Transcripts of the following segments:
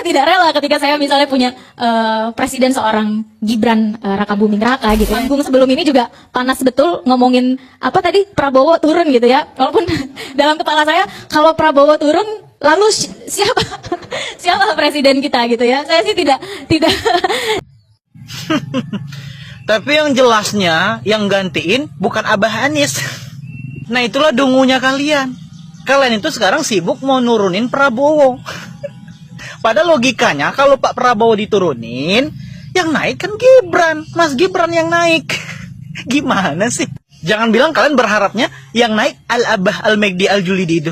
tidak rela ketika saya misalnya punya presiden seorang Gibran Raka Buming Raka gitu. Panggung sebelum ini juga panas betul ngomongin apa tadi Prabowo turun gitu ya. Walaupun dalam kepala saya kalau Prabowo turun lalu siapa siapa presiden kita gitu ya. Saya sih tidak Tapi yang jelasnya yang gantiin bukan Abah Anies. Nah itulah dungunya kalian. Kalian itu sekarang sibuk mau nurunin Prabowo. Pada logikanya kalau Pak Prabowo diturunin, yang naik kan Gibran, Mas Gibran yang naik. Gimana sih? Jangan bilang kalian berharapnya yang naik Al-Abah Al-Megdi Al-Julidi itu.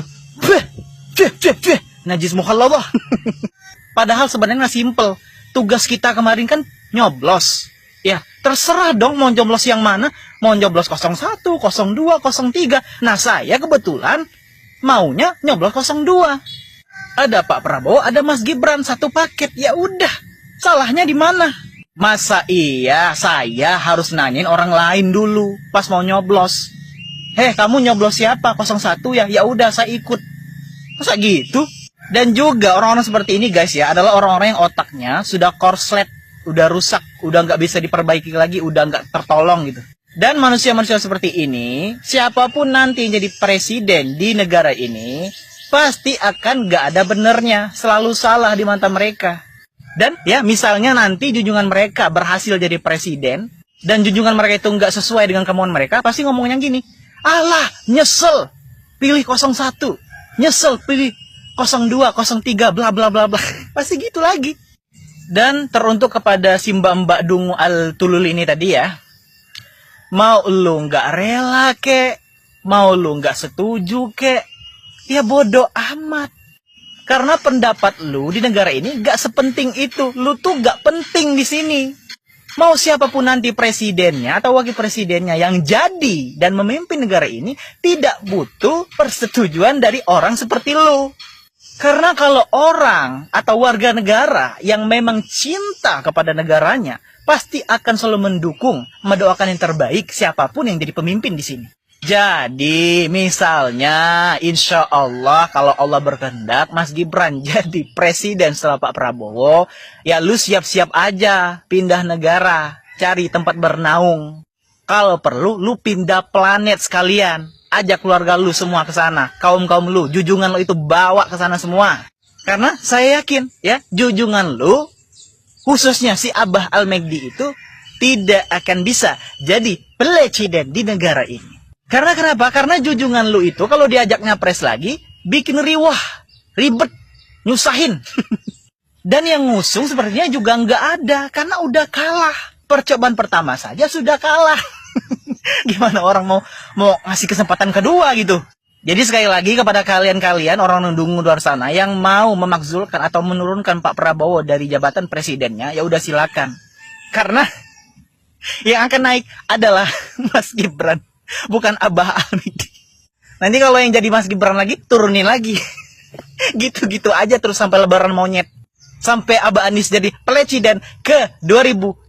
Najis mukhalawah. Padahal sebenarnya simple. Tugas kita kemarin kan nyoblos. Ya, terserah dong mau nyoblos yang mana. Mau nyoblos 01, 02, 03. Nah, saya kebetulan maunya nyoblos 02. Ada Pak Prabowo, ada Mas Gibran, satu paket. Ya udah, salahnya di mana? Masa iya saya harus nanyain orang lain dulu pas mau nyoblos. Kamu nyoblos siapa? 01 ya? Ya udah saya ikut. Masa gitu? Dan juga orang-orang seperti ini guys ya adalah orang-orang yang otaknya sudah korslet, udah rusak, udah nggak bisa diperbaiki lagi, udah nggak tertolong gitu. Dan manusia-manusia seperti ini, siapapun nanti yang jadi presiden di negara ini, pasti akan nggak ada benernya, selalu salah di mata mereka. Dan ya misalnya nanti junjungan mereka berhasil jadi presiden, dan junjungan mereka itu nggak sesuai dengan kemauan mereka, pasti ngomongnya gini, alah nyesel, pilih 01, nyesel, pilih 02, 03, bla bla bla bla. Pasti gitu lagi. Dan teruntuk kepada si mbak Dungu Al-Tulul ini tadi ya, mau lu nggak rela kek, mau lu nggak setuju kek, ya bodoh amat. Karena pendapat lu di negara ini nggak sepenting itu, lu tuh nggak penting di sini. Mau siapapun nanti presidennya atau wakil presidennya yang jadi dan memimpin negara ini tidak butuh persetujuan dari orang seperti lu. Karena kalau orang atau warga negara yang memang cinta kepada negaranya, pasti akan selalu mendukung, mendoakan yang terbaik siapapun yang jadi pemimpin di sini. Jadi, misalnya, insya Allah kalau Allah berkehendak, Mas Gibran jadi presiden setelah Pak Prabowo, ya lu siap-siap aja pindah negara, cari tempat bernaung. Kalau perlu, lu pindah planet sekalian. Ajak keluarga lu semua ke sana, kaum-kaum lu, junjungan lu itu bawa ke sana semua. Karena saya yakin ya, junjungan lu khususnya si Abah Al-Megdi itu tidak akan bisa jadi presiden di negara ini. Karena kenapa? Karena junjungan lu itu kalau diajak nyapres lagi bikin riwah, ribet, nyusahin. Dan yang ngusung sepertinya juga nggak ada karena udah kalah. Percobaan pertama saja sudah kalah. Gimana orang mau ngasih kesempatan kedua gitu. Jadi sekali lagi kepada kalian-kalian orang nundung luar sana yang mau memakzulkan atau menurunkan Pak Prabowo dari jabatan presidennya, ya udah silakan. Karena yang akan naik adalah Mas Gibran, bukan Abah Al-Megdi. Nanti kalau yang jadi Mas Gibran lagi, turunin lagi. Gitu-gitu aja terus sampai lebaran monyet. Sampai Abah Anies jadi presiden ke 2029.